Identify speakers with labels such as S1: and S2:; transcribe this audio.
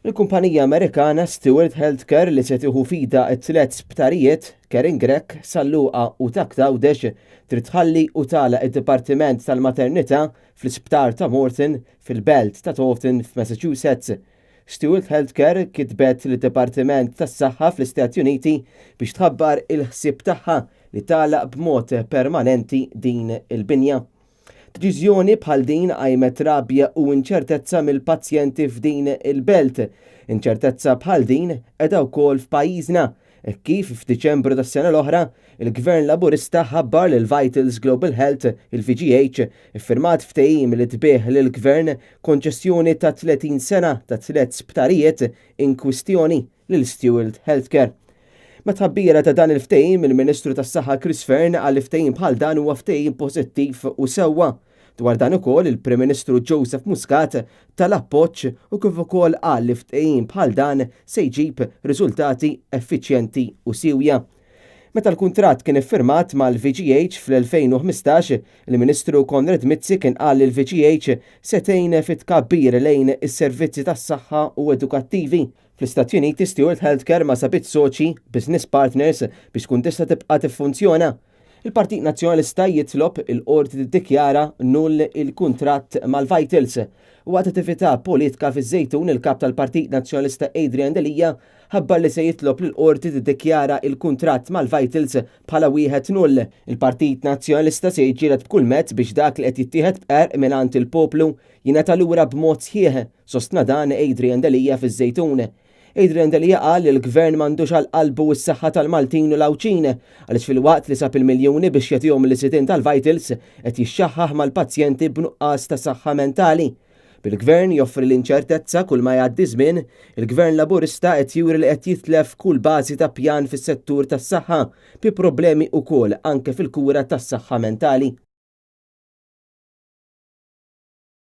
S1: Il-kumpanija Amerikana Steward Healthcare li se tieħu fida t-tliet sptarijiet Kering Grek, Salluqa u Taktawdex trid tħalli u tagħlaq id-Dipartiment tal-Maternità fl-Isptar ta' Morton fil-Belt ta' Taunton f'Massachusetts. Steward Healthcare kitbet lill-Dipartiment tas-Saħħa fl-Istati Uniti biex tħabbar il-ħsieb tagħha li tagħlaq b'mod permanenti din il-binja. Deċiżjoni bħal din għajmet rabja u inċertezza mill-pazjenti f'din il-belt. Inċertezza bħal din edha wkoll f'pajjiżna. Kif f'Diċembru tas-sena l-oħra, il-Gvern Laburista ħabbar lil Vitals Global Health, il-VGH, iffirmat ftehim li tbieħ lill-Gvern konċessjoni ta' 30 sena ta' tliet sptarijiet in kwistjoni lil Steward Healthcare. Meta tħabbira ta' dan il-ftehim, il-Ministru tas-Saħħa Chris Fern qal li ftehim bħal dan huwa ftehim pożittiv u sewwa. Dwar dan ukoll il-Prim Ministru Joseph Muscat tal-appoġġ u kif ukoll qal li ftehim bħal dan se jġib riżultati effiċjenti u siwja. Meta l-kuntratt kien iffirmat mal-VGH fl-2015, il-Ministru Konrad Mizzi kien qal li l-VGH se tgħin fit-tkabbir lejn is-servizzi tas-saħħa u edukattivi. Fl-Istati Uniti Steward Healthcare ma sabit soċi business partners biex tkun tista' tibqa' tiffunzjona. Il-Partit Nazzjonalista jitlob il-qorti tiddikjara null il-kuntratt mal-Vitals. U għat attività politika fiż-Żejtun il-kap tal-Partit Nazzjonalista Adrian Delija ħabbar li se jitlob lill-qorti tiddikjara il-kuntratt mal-Vitals bħala wieħed null. Il-Partit Nazzjonalista se jiġġieled b'kull mezz biex dak li qed jittieħed b'qerq mingħand il-poplu jingħata lura b'mod sħiħ, sostna dan Adrian Delija fiż-Żejtun. Adrian Delija qal li l-Gvern m'għandux għall-qalbu s-saħħa tal-Maltin u l-Awċin għaliex fil-waqt li sab il-miljuni biex jagħtihom l-isitin tal-Vitals qed jixxaħħaħ mal-pazjenti b'nuqqas ta' saħħa mentali. Bil-Gvern joffri l-inċertezza kull ma jgħaddi żmien, il-Gvern Laburista qed juri li qed jitlef kull bażi ta' pjan fis-settur tas-saħħa bi problemi wkoll anke fil-kura tas-saħħa mentali.